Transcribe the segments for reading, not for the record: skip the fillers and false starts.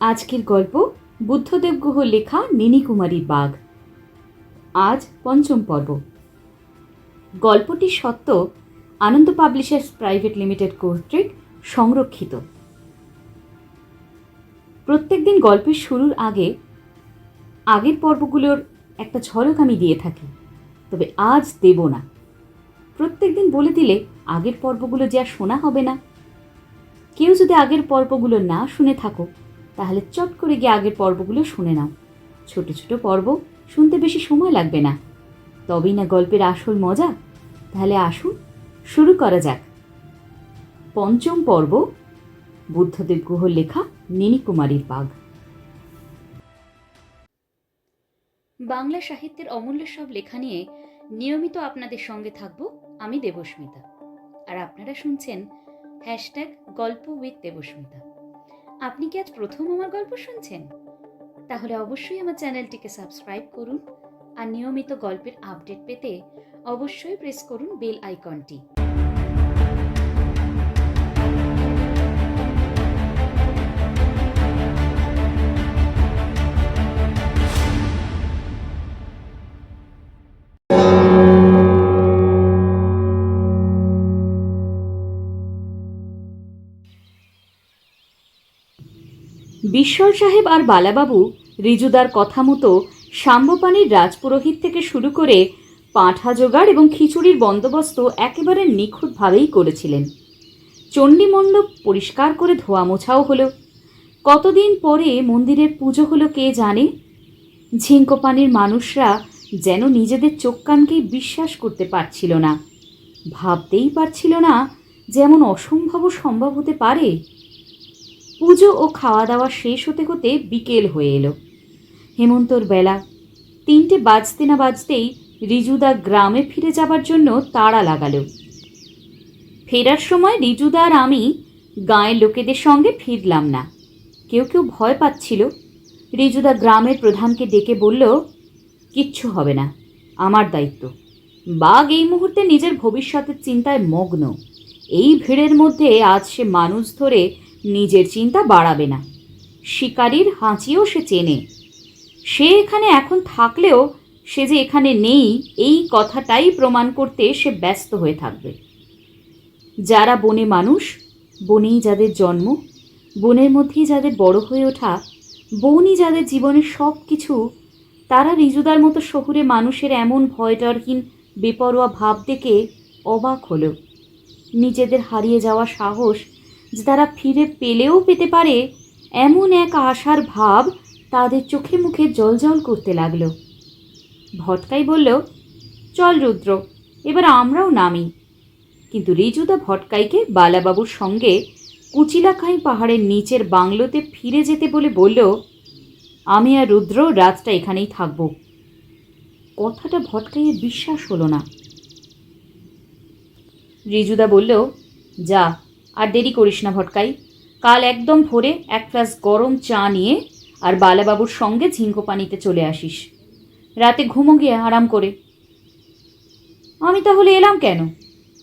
আজকের গল্প বুদ্ধদেব গুহ লেখা নিনি কুমারীর বাঘ। আজ পঞ্চম পর্ব। গল্পটি সত্য আনন্দ পাবলিশার্স প্রাইভেট লিমিটেড কর্তৃক সংরক্ষিত। প্রত্যেকদিন গল্পের শুরুর আগে আগের পর্বগুলোর একটা ঝলক আমি দিয়ে থাকি, তবে আজ দেব না। প্রত্যেকদিন বলে দিলে আগের পর্বগুলো যে আর শোনা হবে না। কেউ যদি আগের পর্বগুলো না শুনে থাকো, তাহলে চট করে গিয়ে আগের পর্বগুলো শুনে নাও। ছোট ছোট পর্ব, শুনতে বেশি সময় লাগবে না, তবেই না গল্পের আসল মজা। তাহলে আসুন শুরু করা যাক। পঞ্চম পর্ব, বুদ্ধদেব গুহর লেখা নিনি কুমারীর বাঘ। বাংলা সাহিত্যের অমূল্য সব লেখা নিয়ে নিয়মিত আপনাদের সঙ্গে থাকব আমি দেবস্মিতা, আর আপনারা শুনছেন #গল্প উইথ দেবস্মিতা। আপনি কি আজ প্রথম আমার গল্প শুনছেন? তাহলে অবশ্যই আমার চ্যানেলটিকে সাবস্ক্রাইব করুন, আর নিয়মিত গল্পের আপডেট পেতে অবশ্যই প্রেস করুন বেল আইকনটি। বিশ্বর সাহেব আর বালাবাবু রিজুদার কথা মতো সাম্বপানির রাজপুরোহিত থেকে শুরু করে পাঁঠা জোগাড় এবং খিচুড়ির বন্দোবস্ত একেবারে নিখুঁতভাবেই করেছিলেন। চণ্ডীমণ্ডপ পরিষ্কার করে ধোয়া মোছাও হলো। কতদিন পরে মন্দিরের পুজো হলো কে জানে। ঝিঙ্কোপানির মানুষরা যেন নিজেদের চোখ কানকেই বিশ্বাস করতে পারছিল না, ভাবতেই পারছিল না যে এমন অসম্ভব সম্ভব হতে পারে। পুজো ও খাওয়া দাওয়া শেষ হতে হতে বিকেল হয়ে এলো। হেমন্তর বেলা 3টে বাজতে না বাজতেই রিজুদা গ্রামে ফিরে যাবার জন্য তাড়া লাগালো। ফেরার সময় রিজুদা আর আমি গাঁয়ের লোকেদের সঙ্গে ফিরলাম না। কেউ কেউ ভয় পাচ্ছিল। রিজুদা গ্রামের প্রধানকে ডেকে বলল, কিচ্ছু হবে না, আমার দায়িত্ব। বাঘ এই মুহূর্তে নিজের ভবিষ্যতের চিন্তায় মগ্ন। এই ভিড়ের মধ্যে আজ সে মানুষ ধরে নিজের চিন্তা বাড়াবে না। শিকারীর হাঁচিও সে চেনে। সে এখানে এখন থাকলেও সে যে এখানে নেই এই কথাটাই প্রমাণ করতে সে ব্যস্ত হয়ে থাকবে। যারা বনে মানুষ, বনেই যাদের জন্ম, বনের মধ্যেই যাদের বড় হয়ে ওঠা, বনই যাদের জীবনের সব কিছু, তারা রিজুদার মতো শহুরে মানুষের এমন ভয়ডরহীন বেপরোয়া ভাব দেখে অবাক হলো। নিজেদের হারিয়ে যাওয়া সাহস যে তারা ফিরে পেলেও পেতে পারে, এমন এক আশার ভাব তাদের চোখে মুখে জ্বলজ্বল করতে লাগলো। ভটকাই বলল, চল রুদ্র, এবার আমরাও নামি। কিন্তু রিজুদা ভটকাইকে বালাবাবুর সঙ্গে কুচিলাখাই পাহাড়ের নিচের বাংলোতে ফিরে যেতে বলে বলল, আমি আর রুদ্র রাতটা এখানেই থাকব। কথাটা ভটকাইয়ের বিশ্বাস হলো না। রিজুদা বলল, যা, আর দেরি করিস না ভটকাই। কাল একদম ভোরে 1 গ্লাস গরম চা নিয়ে আর বালাবাবুর সঙ্গে ঝিঙ্কোপানিতে চলে আসিস। রাতে ঘুমো গিয়ে আরাম করে। আমি তাহলে এলাম কেন?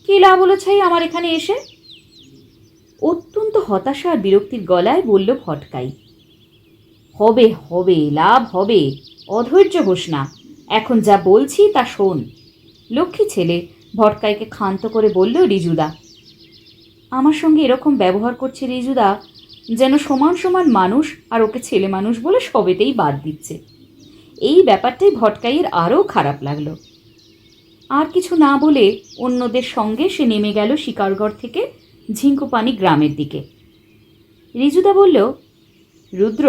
কী লাভ হলো ছাই আমার এখানে এসে? অত্যন্ত হতাশা আর বিরক্তির গলায় বলল ভটকাই। হবে হবে, লাভ হবে, অধৈর্য হোস না। এখন যা বলছি তা শোন। লক্ষ্মী ছেলে, ভটকাইকে ক্ষান্ত করে বলল রিজুদা। আমার সঙ্গে এরকম ব্যবহার করছে রিজুদা, যেন সমান সমান মানুষ আর ওকে ছেলে মানুষ বলে সবেতেই বাদ দিচ্ছে। এই ব্যাপারটাই ভটকাইয়ের আরও খারাপ লাগলো। আর কিছু না বলে অন্যদের সঙ্গে সে নেমে গেল শিকারগড় থেকে ঝিঙ্কোপানি গ্রামের দিকে। রিজুদা বলল, রুদ্র,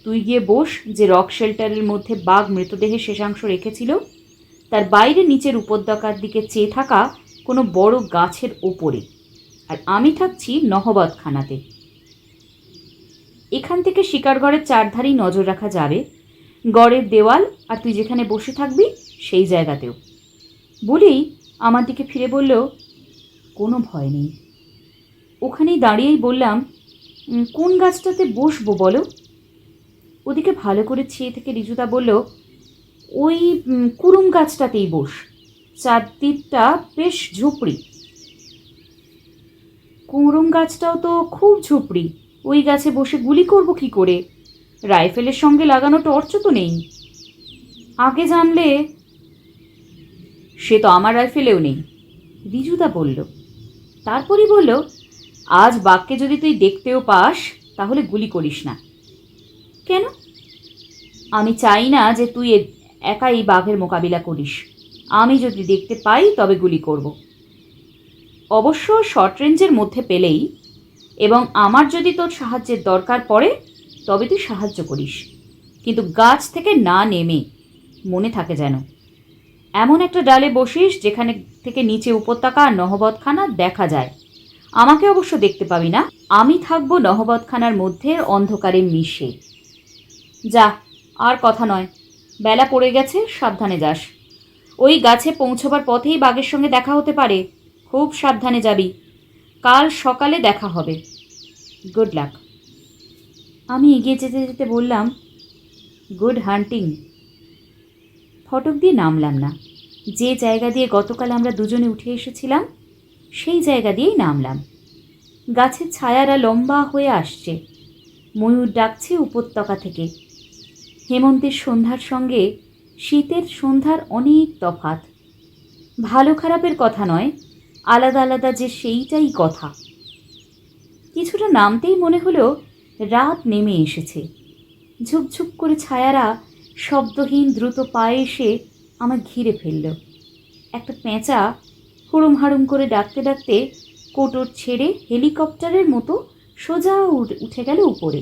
তুই গিয়ে বস যে রক শেল্টারের মধ্যে বাঘ মৃতদেহের শেষাংশ রেখেছিল, তার বাইরে নিচের উপত্যকার দিকে চেয়ে থাকা কোনো বড় গাছের ওপরে, আর আমি থাকছি নহবতখানাতে। এখান থেকে শিকারগড়ের চারধারেই নজর রাখা যাবে, গড়ের দেওয়াল আর তুই যেখানে বসে থাকবি সেই জায়গাতেও। বলেই আমার দিকে ফিরে বলল, কোনো ভয় নেই। ওখানেই দাঁড়িয়েই বললাম, কোন গাছটাতে বসবো বলো? ওদিকে ভালো করে চেয়ে থেকে রিজুদা বলল, ওই কুরুম গাছটাতেই বস, চারদিকটা বেশ ঝুপড়ি। কুড়ুম গাছটাও তো খুব ঝুপড়ি, ওই গাছে বসে গুলি করব কি করে? রাইফেলের সঙ্গে লাগানো টর্চও তো নেই। আগে জানলে। সে তো আমার রাইফেলেও নেই, রিজুদা বলল। তারপরই বলল, আজ বাঘকে যদি তুই দেখতেও পাস তাহলে গুলি করিস না। কেন? আমি চাই না যে তুই একা এই বাঘের মোকাবিলা করিস। আমি যদি দেখতে পাই তবে গুলি করব। অবশ্য শর্ট রেঞ্জের মধ্যে পেলেই, এবং আমার যদি তোর সাহায্যের দরকার পড়ে তবে তুই সাহায্য করিস, কিন্তু গাছ থেকে না নেমে, মনে থাকে যেন। এমন একটা ডালে বসিস যেখানে থেকে নিচে উপত্যকা আর নহবতখানা দেখা যায়। আমাকে অবশ্য দেখতে পাবি না, আমি থাকবো নহবতখানার মধ্যে অন্ধকারে মিশে। যা, আর কথা নয়, বেলা পড়ে গেছে, সাবধানে যাস। ওই গাছে পৌঁছবার পথেই বাঘের সঙ্গে দেখা হতে পারে, খুব সাবধানে যাবি। কাল সকালে দেখা হবে। Good luck. আমি এগিয়ে যেতে যেতে বললাম, গুড হান্টিং। ফটক দিয়ে নামলাম না, যে জায়গা দিয়ে গতকাল আমরা দুজনে উঠে এসেছিলাম সেই জায়গা দিয়েই নামলাম। গাছের ছায়ারা লম্বা হয়ে আসছে, ময়ূর ডাকছে উপত্যকা থেকে। হেমন্তের সন্ধ্যার সঙ্গে শীতের সন্ধ্যার অনেক তফাৎ। ভালো খারাপের কথা নয়, আলাদা আলাদা যে সেইটাই কথা। কিছুটা নামতেই মনে হলো রাত নেমে এসেছে। ঝুপঝুপ করে ছায়ারা শব্দহীন দ্রুত পায়ে এসে আমার ঘিরে ফেলল। একটা পেঁচা হুড়ুম হাড়ুম করে ডাকতে ডাকতে কোটর ছেড়ে হেলিকপ্টারের মতো সোজা উঠে গেল উপরে,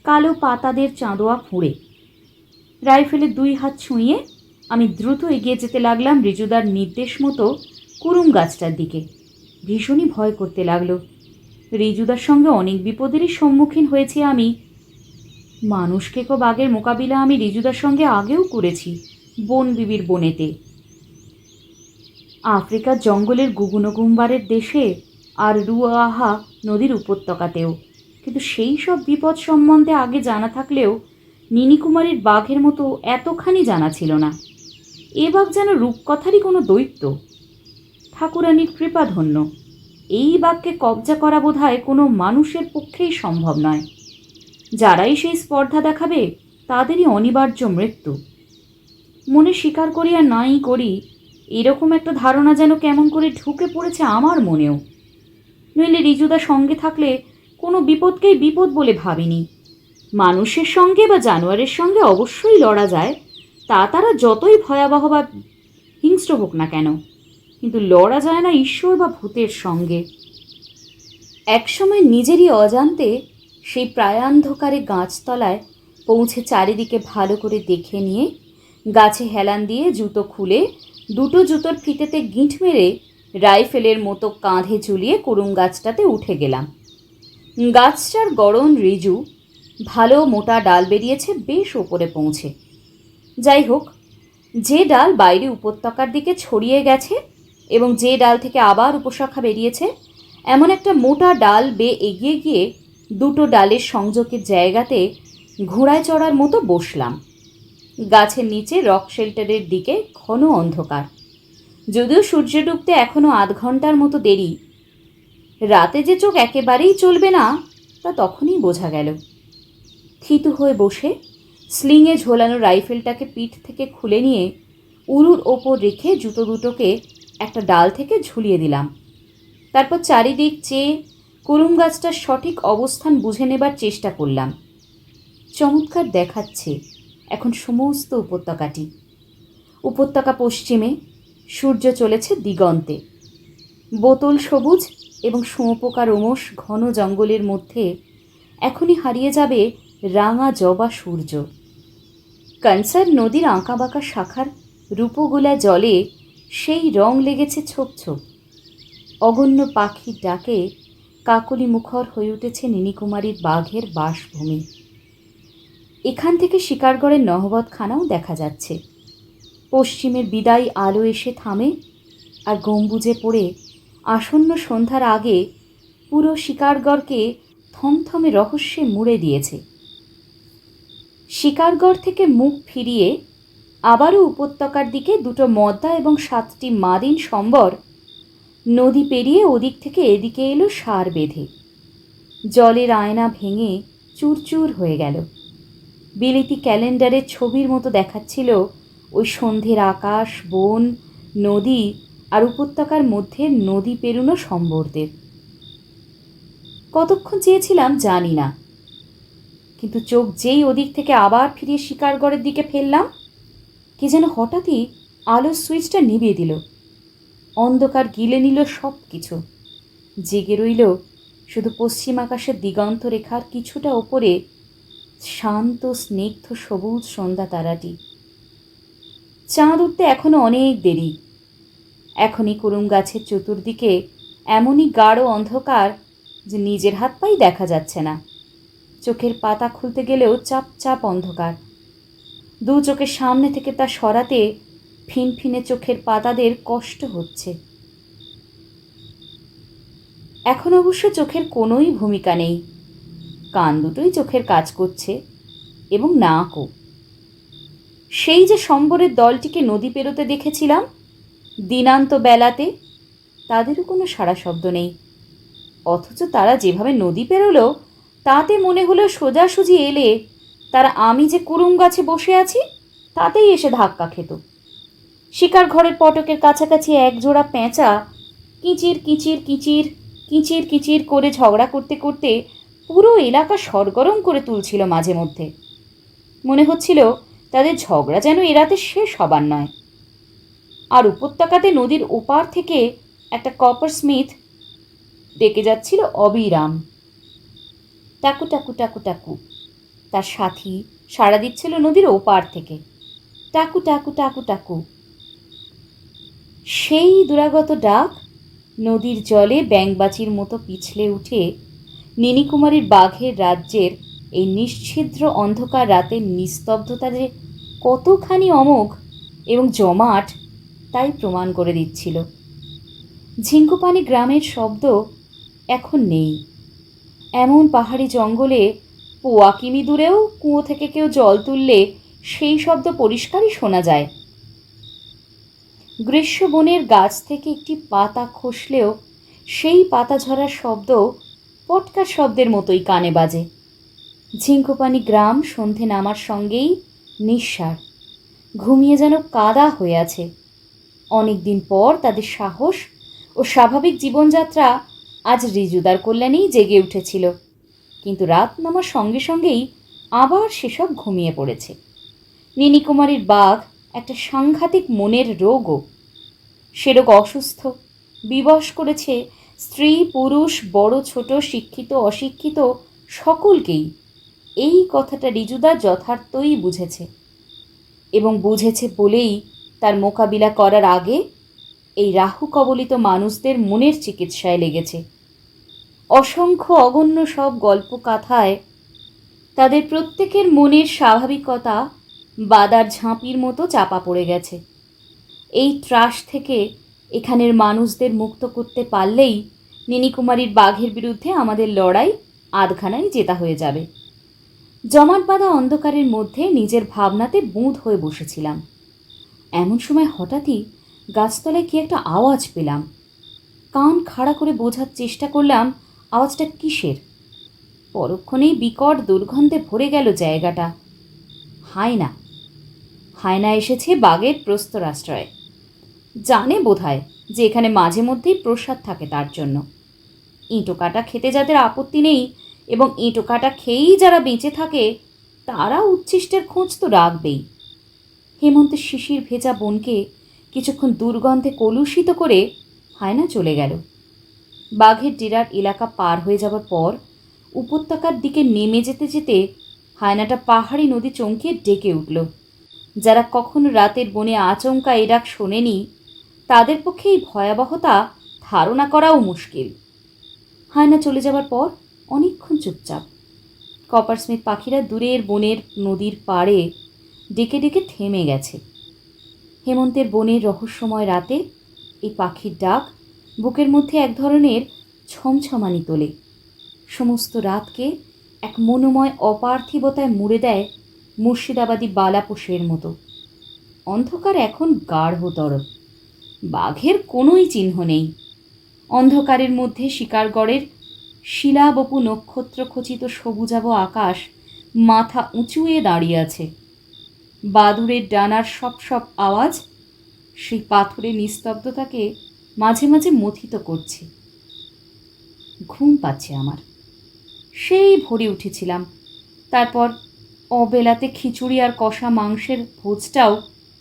কালো পাতাদের চাঁদোয়া ফুঁড়ে। রাইফেলের দুই হাত ছুঁয়ে আমি দ্রুত এগিয়ে যেতে লাগলাম রিজুদার নির্দেশ মতো কুড়ুম গাছটার দিকে। ভীষণই ভয় করতে লাগলো। রিজুদার সঙ্গে অনেক বিপদেরই সম্মুখীন হয়েছি আমি। মানুষকে কো বাঘের মোকাবিলা আমি রিজুদার সঙ্গে আগেও করেছি, বন বিবির বনেতে, আফ্রিকার জঙ্গলের গুগুনগুম্বারের দেশে, আর রুয়াহা নদীর উপত্যকাতেও। কিন্তু সেই সব বিপদ সম্বন্ধে আগে জানা থাকলেও নীনিকুমারীর বাঘের মতো এতখানি জানা ছিল না। এ বাঘ যেন রূপকথারই কোনো দৈত্য। ঠাকুরানীর কৃপাধন্য। এই বাঘকে কবজা করা বোধহয় কোনো মানুষের পক্ষেই সম্ভব নয়। যারাই সেই স্পর্ধা দেখাবে তাদেরই অনিবার্য মৃত্যু। মনে স্বীকার করি আর নাই করি, এরকম একটা ধারণা যেন কেমন করে ঢুকে পড়েছে আমার মনেও। নইলে রিজুদা সঙ্গে থাকলে কোনো বিপদকেই বিপদ বলে ভাবিনি। মানুষের সঙ্গে বা জানোয়ারের সঙ্গে অবশ্যই লড়া যায়, তা তারা যতই ভয়াবহ বা হিংস্র হোক না কেন, কিন্তু লড়া যায় না ঈশ্বর বা ভূতের সঙ্গে। একসময় নিজেরই অজান্তে সেই প্রায়ান্ধকারে গাছতলায় পৌঁছে চারিদিকে ভালো করে দেখে নিয়ে গাছে হেলান দিয়ে জুতো খুলে দুটো জুতোর ফিতেতে গিঁট মেরে রাইফেলের মতো কাঁধে ঝুলিয়ে কুড়ুম গাছটাতে উঠে গেলাম। গাছটার গড়ন রিজু, ভালো মোটা ডাল বেরিয়েছে বেশ ওপরে পৌঁছে। যাই হোক, যে ডাল বাইরে উপত্যকার দিকে ছড়িয়ে গেছে এবং যে ডাল থেকে আবার উপশাখা বেরিয়েছে, এমন একটা মোটা ডাল বেয়ে এগিয়ে গিয়ে দুটো ডালের সংযোগের জায়গাতে ঘোড়ায় চড়ার মতো বসলাম। গাছের নিচে রক শেল্টারের দিকে ঘন অন্ধকার, যদিও সূর্য ডুবতে এখনও আধ ঘন্টার মতো দেরি। রাতে যে চোখ একেবারেই চলবে না তা তখনই বোঝা গেল। থিতু হয়ে বসে স্লিংয়ে ঝোলানো রাইফেলটাকে পিঠ থেকে খুলে নিয়ে উরুর ওপর রেখে জুতো দুটোকে একটা ডাল থেকে ঝুলিয়ে দিলাম। তারপর চারিদিক চেয়ে কুড়ুম গাছটার সঠিক অবস্থান বুঝে নেবার চেষ্টা করলাম। চমৎকার দেখাচ্ছে এখন সমস্ত উপত্যকাটি। উপত্যকা পশ্চিমে, সূর্য চলেছে দিগন্তে। বোতল সবুজ এবং শুঁয়োপোকা রোমশ ঘন জঙ্গলের মধ্যে এখনই হারিয়ে যাবে রাঙা জবা সূর্য। কনসার নদীর আঁকাবাঁকা শাখার রূপোগোলা জলে সেই রং লেগেছে ছোপ ছোপ। অগণ্য পাখির ডাকে কাকলি মুখর হয়ে উঠেছে নীনিকুমারীর বাঘের বাসভূমি। এখান থেকে শিকারগড়ের নহবতখানাও দেখা যাচ্ছে। পশ্চিমের বিদায়ী আলো এসে থামে আর গম্বুজে পড়ে আসন্ন সন্ধ্যার আগে পুরো শিকারগড়কে থমথমে রহস্যে মুড়ে দিয়েছে। শিকারগড় থেকে মুখ ফিরিয়ে আবারও উপত্যকার দিকে দুটো মদ্দা এবং 7টি মাদিন সম্বর নদী পেরিয়ে ওদিক থেকে এদিকে এলো সার বেঁধে। জলের আয়না ভেঙে চুরচুর হয়ে গেল। বিলেতি ক্যালেন্ডারের ছবির মতো দেখাচ্ছিল ওই সন্ধ্যের আকাশ, বন, নদী আর উপত্যকার মধ্যে নদী পেরোনো সম্বরদের। কতক্ষণ চেয়েছিলাম জানি না, কিন্তু চোখ যেই ওদিক থেকে আবার ফিরিয়ে শিকারগড়ের দিকে ফেললাম, কি যেন হঠাৎই আলোর সুইচটা নিভিয়ে দিল। অন্ধকার গিলে নিল সব কিছু। জেগে রইল শুধু পশ্চিম আকাশের দিগন্ত রেখার কিছুটা ওপরে শান্ত স্নিগ্ধ সবুজ সন্ধ্যা তারাটি। চাঁদ উঠতে এখনো অনেক দেরি। এখনই কুরুম গাছের চতুর্দিকে এমনই গাঢ় অন্ধকার যে নিজের হাত পাই দেখা যাচ্ছে না। চোখের পাতা খুলতে গেলেও চাপ চাপ অন্ধকার। দু চোখের সামনে থেকে তা সরাতে ফিনফিনে চোখের পাতাদের কষ্ট হচ্ছে। এখন অবশ্য চোখের কোনোই ভূমিকা নেই, কান দুটোই চোখের কাজ করছে এবং নাকও। সেই যে সম্বরের দলটিকে নদী পেরোতে দেখেছিলাম দিনান্ত বেলাতে, তাদেরও কোনো সাড়া শব্দ নেই। অথচ তারা যেভাবে নদী পেরোলো তাতে মনে হলো সোজাসুজি এলে তারা আমি যে কুরুম গাছে বসে আছি তাতেই এসে ধাক্কা খেত। শিকার ঘরের পটকের কাছাকাছি একজোড়া পেঁচা কিচির কিচির কিচির কিচির কিচির করে ঝগড়া করতে করতে পুরো এলাকা সরগরম করে তুলছিল। মাঝে মধ্যে মনে হচ্ছিল তাদের ঝগড়া যেন এরাতে শেষ হবার নয়। আর উপত্যকাতে নদীর ওপার থেকে একটা কপার স্মিথ ডেকে যাচ্ছিল অবিরাম, টাকু টাকু টাকু টাকু। তার সাথী সাড়া দিচ্ছিল নদীর ওপার থেকে, টাকু টাকু টাকু টাকু। সেই দুরাগত ডাক নদীর জলে ব্যাঙবাচির মতো পিছলে উঠে নীনিকুমারীর বাঘের রাজ্যের এই নিশ্ছিদ্র অন্ধকার রাতের নিস্তব্ধতা যে কতখানি অমোঘ এবং জমাট তাই প্রমাণ করে দিচ্ছিল। ঝিঙ্কুপানি গ্রামের শব্দ এখন নেই। এমন পাহাড়ি জঙ্গলে পোয়া কিমি দূরেও কুয়ো থেকে কেউ জল তুললে সেই শব্দ পরিষ্কারই শোনা যায়। গ্রীষ্ম বনের গাছ থেকে একটি পাতা খসলেও সেই পাতা ঝরার শব্দ পটকার শব্দের মতোই কানে বাজে। ঝিঙ্কুপানি গ্রাম সন্ধে নামার সঙ্গেই নিঃসার, ঘুমিয়ে যেন কাদা হয়ে আছে। অনেকদিন পর তাদের সাহস ও স্বাভাবিক জীবনযাত্রা আজ রিজুদার কল্যাণেই জেগে উঠেছিল, কিন্তু রাত নামার সঙ্গে সঙ্গেই আবার সেসব ঘুমিয়ে পড়েছে। নীনিকুমারীর বাঘ একটা সাংঘাতিক মনের রোগও। সে রোগ অসুস্থ, বিবশ করেছে স্ত্রী পুরুষ, বড় ছোট, শিক্ষিত অশিক্ষিত সকলকেই। এই কথাটা রিজুদা যথার্থই বুঝেছে, এবং বুঝেছে বলেই তার মোকাবিলা করার আগে এই রাহু কবলিত মানুষদের মনের চিকিৎসায় লেগেছে। অসংখ্য অগণ্য সব গল্প কাথায় তাদের প্রত্যেকের মনের স্বাভাবিকতা বাদার ঝাঁপির মতো চাপা পড়ে গেছে। এই ত্রাস থেকে এখানের মানুষদের মুক্ত করতে পারলেই নীনিকুমারীর বাঘের বিরুদ্ধে আমাদের লড়াই আধখানাই জেতা হয়ে যাবে। জমাট বাঁধা অন্ধকারের মধ্যে নিজের ভাবনাতে বুঁদ হয়ে বসেছিলাম। এমন সময় হঠাৎই গাছতলায় কি একটা আওয়াজ পেলাম। কান খাড়া করে বোঝার চেষ্টা করলাম আওয়াজটা কিসের। পরক্ষণেই বিকট দুর্গন্ধে ভরে গেল জায়গাটা। হায়না। হায়না এসেছে বাঘের প্রস্তরাশ্রয়ে। জানে বোধহয় যে এখানে মাঝে মধ্যেই প্রসাদ থাকে তার জন্য। ইঁটো কাটা খেতে যাদের আপত্তি নেই এবং ইঁটো কাটা খেয়েই যারা বেঁচে থাকে তারা উচ্ছিষ্টের খোঁজ তো রাখবেই। হেমন্তের শিশির ভেজা বনকে কিছুক্ষণ দুর্গন্ধে কলুষিত করে হায়না চলে গেল। বাঘের ডেরার এলাকা পার হয়ে যাবার পর উপত্যকার দিকে নেমে যেতে যেতে হায়নাটা পাহাড়ি নদী চমকে ডেকে উঠল। যারা কখনো রাতের বনে আচমকা এ ডাক শোনেনি তাদের পক্ষে এই ভয়াবহতা ধারণা করাও মুশকিল। হায়না চলে যাবার পর অনেকক্ষণ চুপচাপ। কপারস্মিথ পাখিরা দূরের বনের নদীর পাড়ে ডেকে ডেকে থেমে গেছে। হেমন্তের বনের রহস্যময় রাতে এই পাখির ডাক বুকের মধ্যে এক ধরনের ছমছমানি তোলে। সমস্ত রাতকে এক মনোময় অপার্থিবতায় মুড়ে দেয় মুর্শিদাবাদী বালাপোষের মতো। অন্ধকার এখন গাঢ়তর। বাঘের কোনোই চিহ্ন নেই। অন্ধকারের মধ্যে শিকারগড়ের শিলাবপু নক্ষত্র খচিত সবুজাব আকাশ মাথা উঁচুয়ে দাঁড়িয়ে আছে। বাদুড়ের ডানার সপ সপ আওয়াজ সেই পাথরের নিস্তব্ধতাকে মাঝে মাঝে মথিত করছে। ঘুম পাচ্ছে আমার। সেই ভোরে উঠেছিলাম। তারপর অবেলাতে খিচুড়ি আর কষা মাংসের ভোজটাও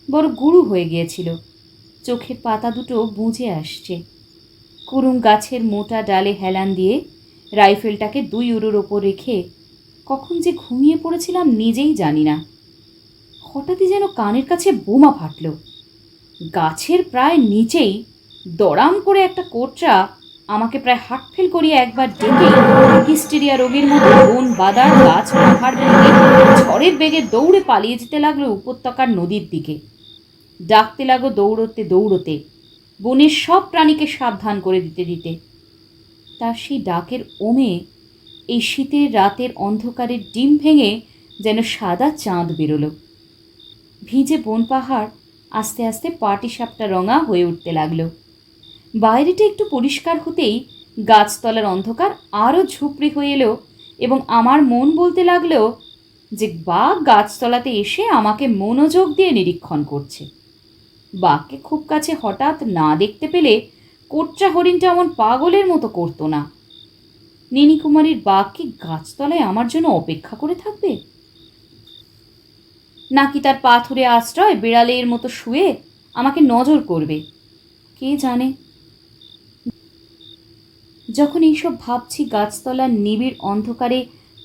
বড় গুরু হয়ে গিয়েছিল। চোখের পাতা দুটো বুজে আসছে। কুরুম গাছের মোটা ডালে হেলান দিয়ে রাইফেলটাকে 2 উরুর ওপর রেখে কখন যে ঘুমিয়ে পড়েছিলাম নিজেই জানি না। হঠাৎই যেন কানের কাছে বোমা ফাটল। গাছের প্রায় নিচেই দড়াম করে একটা কোটরা আমাকে প্রায় হার্টফেল করিয়ে একবার ডেকে হিস্টেরিয়া রোগীর মতো বন বাদার গাছ পাহাড় ভেঙে ঝড়ের বেগে দৌড়ে পালিয়ে যেতে লাগলো উপত্যকার নদীর দিকে। ডাকতে লাগো দৌড়তে দৌড়তে, বনের সব প্রাণীকে সাবধান করে দিতে দিতে। তার সেই ডাকের ওমে এই শীতের রাতের অন্ধকারের ডিম ভেঙে যেন সাদা চাঁদ বেরোলো। ভিজে বন পাহাড় আস্তে আস্তে পাটিসাপটা রঙা হয়ে উঠতে লাগলো। বাইরেটা একটু পরিষ্কার হতেই গাছতলার অন্ধকার আরও ঝুপড়ি হয়ে এলো এবং আমার মন বলতে লাগলো যে বাঘ গাছতলাতে এসে আমাকে মনোযোগ দিয়ে নিরীক্ষণ করছে। বাঘকে খুব কাছে হঠাৎ না দেখতে পেলে কোটরা হরিণটা এমন পাগলের মতো করতো না। নীনিকুমারীর বাঘ কি গাছতলায় আমার জন্য অপেক্ষা করে থাকবে, নাকি তার পাথরে আশ্রয় বিড়ালের মতো শুয়ে আমাকে নজর করবে, কে জানে। যখন এইসব ভাবছি গাছতলার নিবিড় অন্ধকারে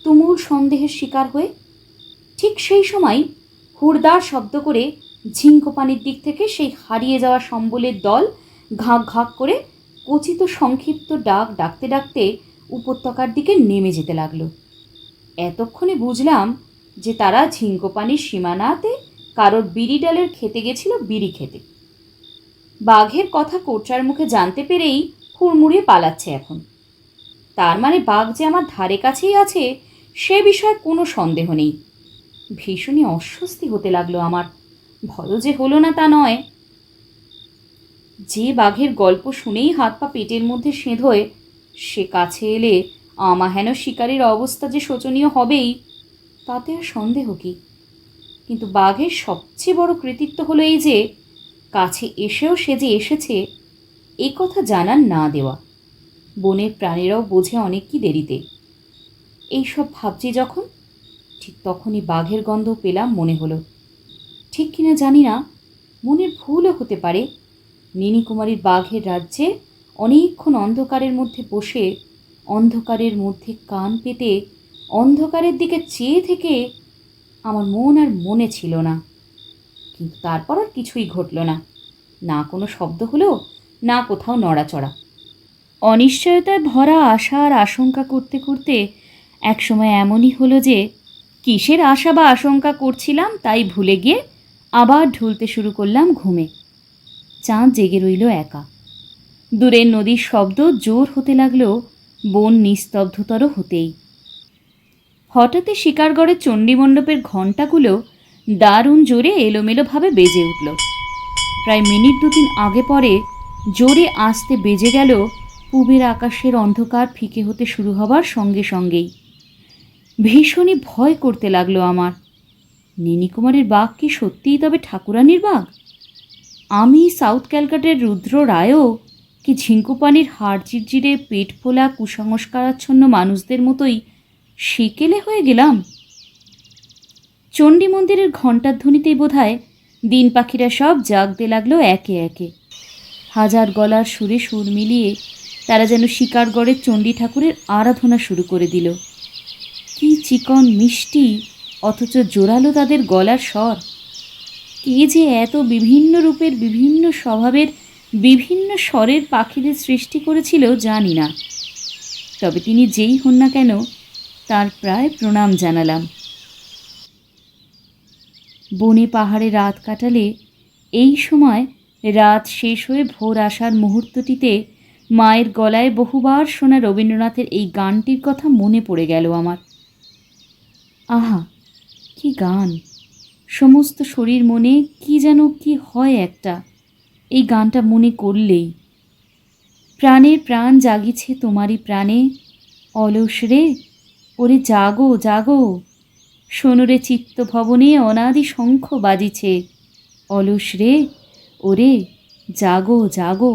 তুমুল সন্দেহের শিকার হয়ে, ঠিক সেই সময় হুড়দার শব্দ করে ঝিঙ্কোপানির দিক থেকে সেই হারিয়ে যাওয়া সম্বলের দল ঘাঁক ঘাঁক করে কচিত সংক্ষিপ্ত ডাক ডাকতে ডাকতে উপত্যকার দিকে নেমে যেতে লাগলো। এতক্ষণে বুঝলাম যে তারা ঝিঙ্কোপানির সীমানাতে কারোর বিড়ি ডালের খেতে গেছিল বিড়ি খেতে। বাঘের কথা কোটরার মুখে জানতে পেরেই হুড়মুড়িয়ে পালাচ্ছে এখন। তার মানে বাঘ যে আমার ধারে কাছেই আছে সে বিষয়ে কোনো সন্দেহ নেই। ভীষণই অস্বস্তি হতে লাগলো আমার। ভয় যে হলো না তা নয়। যে বাঘের গল্প শুনেই হাত পা পেটের মধ্যে সেঁধোয়, সে কাছে এলে আমাহেন শিকারীর অবস্থা যে শোচনীয় হবেই তাতে আর সন্দেহ কি। কিন্তু বাঘের সবচেয়ে বড় কৃতিত্ব হলো এই যে কাছে এসেও সে যে এসেছে এ কথা জানার না দেওয়া। বনের প্রাণীরাও বোঝে অনেক কি দেরিতে। এইসব ভাবছি যখন, ঠিক তখনই বাঘের গন্ধ পেলাম মনে হলো। ঠিক কিনা জানি না, মনের ভুলও হতে পারে। নীনিকুমারীর বাঘের রাজ্যে অনেকক্ষণ অন্ধকারের মধ্যে বসে অন্ধকারের মধ্যে কান পেতে অন্ধকারের দিকে চেয়ে থেকে আমার মন আর মনে ছিল না। কিন্তু তারপর আর কিছুই ঘটল না। না কোনো শব্দ হলো, না কোথাও নড়াচড়া। অনিশ্চয়তায় ভরা আশা আর আশঙ্কা করতে করতে একসময় এমনই হলো যে কিসের আশা বা আশঙ্কা করছিলাম তাই ভুলে গিয়ে আবার ঢুলতে শুরু করলাম ঘুমে। চাঁদ জেগে রইল একা। দূরের নদীর শব্দ জোর হতে লাগলো বন নিস্তব্ধতর হতেই। হঠাৎই শিকারগড়ের চণ্ডীমণ্ডপের ঘণ্টাগুলো দারুণ জোরে এলোমেলোভাবে বেজে উঠল। প্রায় মিনিট 2-3 আগে পরে জোরে আস্তে বেজে গেল পূবের আকাশের অন্ধকার ফিকে হতে শুরু হবার সঙ্গে সঙ্গেই। ভীষণই ভয় করতে লাগলো আমার। নীনিকুমারীর বাঘ কি সত্যিই তবে ঠাকুরানীর বাঘ? আমি সাউথ ক্যালকাটার রুদ্র রায়ও কি ঝিঙ্কুপানির হাড় জিরজিরে পেট ফোলা কুসংস্কারাচ্ছন্ন মানুষদের মতোই শিকেলে হয়ে গেলাম? চণ্ডী মন্দিরের ঘণ্টার ধ্বনিতেই বোধহয় দিন পাখিরা সব জাগতে লাগলো একে একে। হাজার গলার সুরে সুর মিলিয়ে তারা যেন শিকারগড়ের চণ্ডী ঠাকুরের আরাধনা শুরু করে দিল। কি চিকন মিষ্টি অথচ জোরালো তাদের গলার স্বর! কে যে এত বিভিন্ন রূপের বিভিন্ন স্বভাবের বিভিন্ন স্বরের পাখিদের সৃষ্টি করেছিল জানি না। তবে তিনি যেই হন না কেন তার প্রায় প্রণাম জানালাম। বনে পাহাড়ে রাত কাটালে এই সময় রাত শেষ হয়ে ভোর আসার মুহূর্তটিতে মায়ের গলায় বহুবার শোনা রবীন্দ্রনাথের এই গানটির কথা মনে পড়ে গেল আমার। আহা, কি গান! সমস্ত শরীর মনে কি যেন কি হয় একটা এই গানটা মনে করলেই। প্রাণের প্রাণ জাগিছে তোমারই প্রাণে, অলস রে ওরে জাগো জাগো, শোনুরে চিত্ত ভবনে অনাদি শঙ্খ বাজিছে, অলস রে ওরে জাগো জাগো।